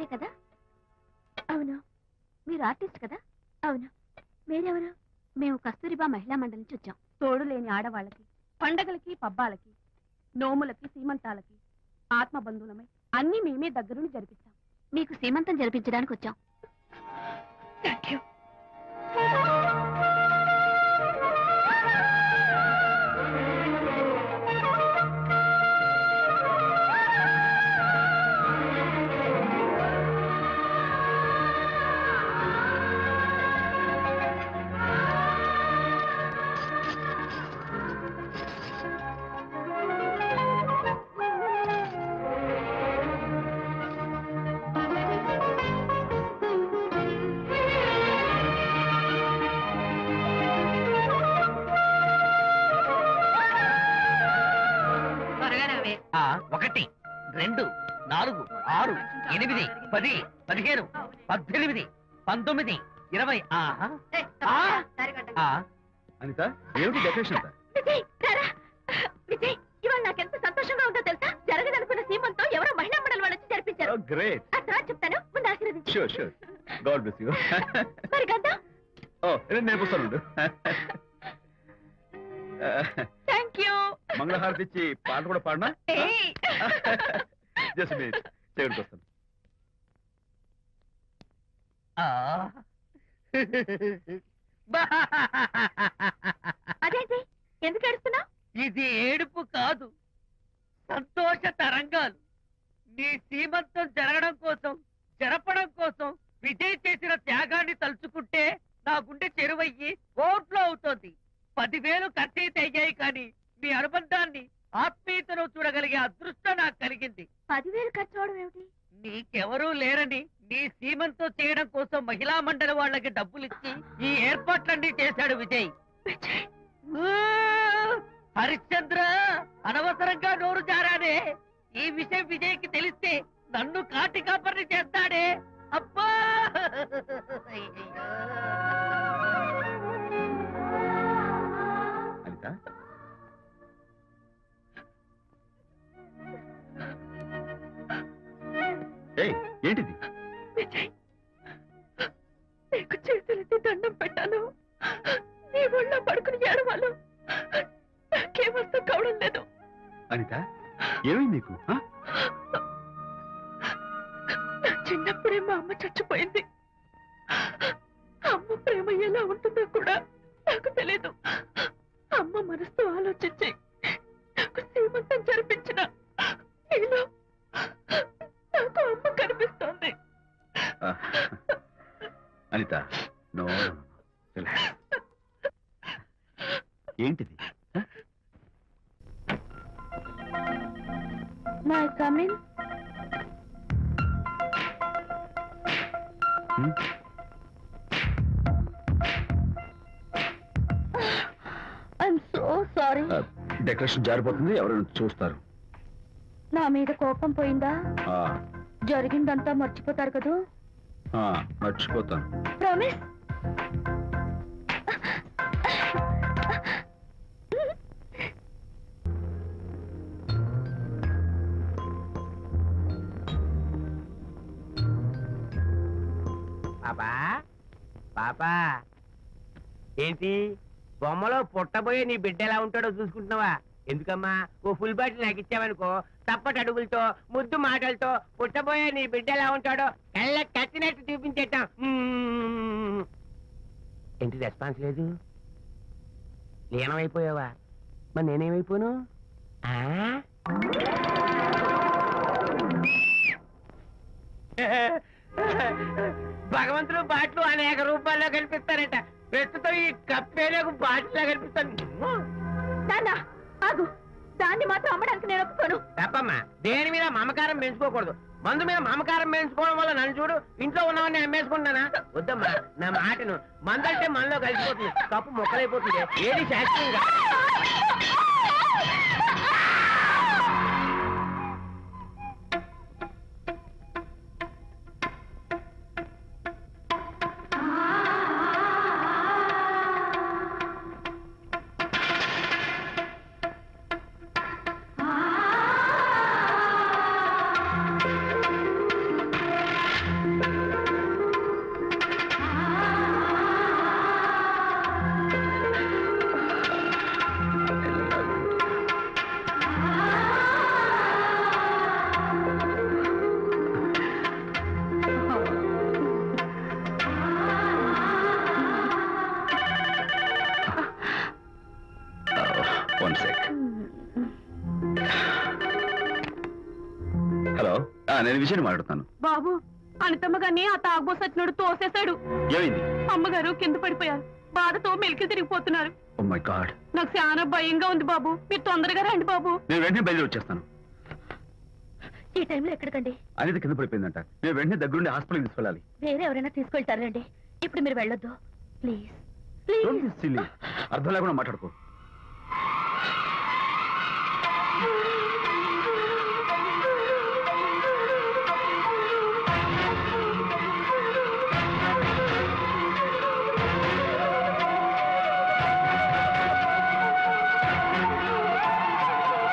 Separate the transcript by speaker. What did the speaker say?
Speaker 1: కదా? అవును. మీరు ఆర్టిస్ట్ కదా? అవును. మీరెవరు? మేము కస్తూరిబా మహిళా మండలి నుంచి వచ్చాం. తోడు లేని ఆడవాళ్ళకి, పండగలకి, పబ్బాలకి, నోములకి, సీమంతాలకి ఆత్మబంధువులమై అన్నీ మేమే దగ్గరుండి జరిపిస్తాం. మీకు సీమంతం జరిపించడానికి వచ్చాం. Thank you.
Speaker 2: ఒకటి 2 4 6 8 10 15 18 19 20.
Speaker 3: అనిత, ఏమిటి డెకరేషన్ అంతా?
Speaker 1: విజయ్, ఇవాళ నాకెంత సంతోషంగా ఉందో తెలుసా? జరగదనుకున్న సీమంతో ఎవరో మహిళా మండలి వాళ్ళు వచ్చి జరిపించారు.
Speaker 3: గ్రేట్.
Speaker 1: ఆ తర్వాత చెప్తాను, ముందు ఆశీర్వదించు.
Speaker 3: Sure sure. God bless you.
Speaker 1: మరి గంధం?
Speaker 3: నేను పుస్తాను.
Speaker 1: Thank you.
Speaker 3: మంగళహారతి ఇచ్చి పాట కూడా పాడనా? జస్ట్ మినిట్, చేయడానికి వస్తాను.
Speaker 1: అదేంటి, ఎందుకు ఏడుస్తున్నావు?
Speaker 2: ఇది ఏడుపు కాదు, సంతోష తరంగాలు. నీ సీమంతం జరగడం కోసం, జరపడం కోసం విజయ్ చేసిన త్యాగాన్ని తలుచుకుంటే నా గుండె చెరువయ్యి ఓట్లో అవుతోంది. 10,000 ఖర్చయితే అయ్యాయి, కానీ మీ అనుబంధాన్ని, ఆత్మీయతను చూడగలిగే అదృష్టం నాకు కలిగింది.
Speaker 1: 10,000 ఖర్చు అవడం ఏమిటి?
Speaker 2: నీకెవరూ లేరని నీ సీమంతో చేయడం కోసం మహిళా మండలి వాళ్ళకి డబ్బులిచ్చి ఈ ఏర్పాట్లన్నీ చేశాడు విజయ్. హరిశ్చంద్ర, అనవసరంగా నోరు జారానే. ఈ విషయం విజయ్కి తెలిస్తే నన్ను కాటి కాపర్ని చేస్తాడే. అబ్బా!
Speaker 3: అనిత, ఏంటిది?
Speaker 1: విజయ్, నీకు చేతులెత్తి దండం పెట్టాను. నీ ఒళ్ళో పడుకుని ఏడవాలు. నాకేమర్థం కావడం లేదు.
Speaker 3: అనిత, ఏమైంది నీకు?
Speaker 1: నా చిన్నప్పుడే మా అమ్మ చచ్చిపోయింది. అమ్మ ప్రేమ ఎలా ఉంటుందో కూడా నాకు తెలీదు. అమ్మ మనసుతో ఆలోచించి నాకు సీమంతం జరిపించిన నీలో నాకు అమ్మ కనిపిస్తోంది.
Speaker 3: అనిత, నో, ఏంటిది?
Speaker 1: May come in. I'm so sorry.
Speaker 3: Decoration జారిపోతుంది, ఎవరైనా చూస్తారు.
Speaker 1: నా మీద కోపం పోయిందా? జరిగిందంతా మర్చిపోతారు కదూ?
Speaker 3: మర్చిపోతాను.
Speaker 1: ప్రామిస్?
Speaker 2: పాపా, పాపా, ఏంటి బొమ్మలో పుట్టబోయే నీ బిడ్డ ఎలా ఉంటాడో చూసుకుంటున్నావా? ఎందుకమ్మా, ఓ ఫుల్ బాటిల్ నాకు ఇచ్చావనుకో, తప్పటి అడుగులతో, ముద్దు మాటలతో పుట్టబోయే నీ బిడ్డ ఎలా ఉంటాడో కళ్ళ కట్టినట్టు చూపించేటాం. ఏంటి రెస్పాన్స్ లేదు? లీనమైపోయావా? మరి నేనేమైపోను? భగవంతుడు బాట్లు అనేక రూపాల్లో కనిపిస్తారట. ప్రస్తుతం ఈ కప్పే నాకు బాటిల్లా కనిపిస్తాను.
Speaker 1: ఆగు, దాన్ని మాత్రం అమ్మడానికి నేను ఒప్పుకోను.
Speaker 2: తప్పమ్మా, దేని మీద మమకారం పెంచుకోకూడదు. మందు మీద మమకారం పెంచుకోవడం వల్ల నన్ను చూడు, ఇంట్లో ఉన్నవన్నీ అమ్మేసుకుంటానా? వద్దమ్మా, నా మాటను. మందంటే మనలో కలిసిపోతుంది, కప్పు మొక్కలైపోతుంది. ఏది శాస్త్రీయంగా
Speaker 3: నేను విషయాన్ని మాట్లాడుతాను.
Speaker 1: బాబు, అనితమ్మ గారిని ఆ తాగుబోసచ్చినోడు తోసేశాడు.
Speaker 3: ఏమైంది?
Speaker 1: అమ్మగారు కింద పడిపోయారు. బాధతో మెలికి తిరిగిపోతున్నారు.
Speaker 3: Oh my God.
Speaker 1: నాకు చాలా భయంగా ఉంది బాబు. మీరు తొందరగా రండి బాబు.
Speaker 3: నేను వెంటనే బయలుదేరి వచ్చేస్తాను.
Speaker 1: ఈ టైంలో ఎక్కడికండి?
Speaker 3: అనిత కింద పడిపోయిందంట. నేను వెంటనే దగ్గరుండి హాస్పిటల్కి తీసుకెళ్ళాలి.
Speaker 1: వేరే ఎవరైనా తీసుకెళ్తారండి. ఇప్పుడు మీరు వెళ్ళొద్దు ప్లీజ్.
Speaker 3: అర్థం లేకుండా మాట్లాడుకో.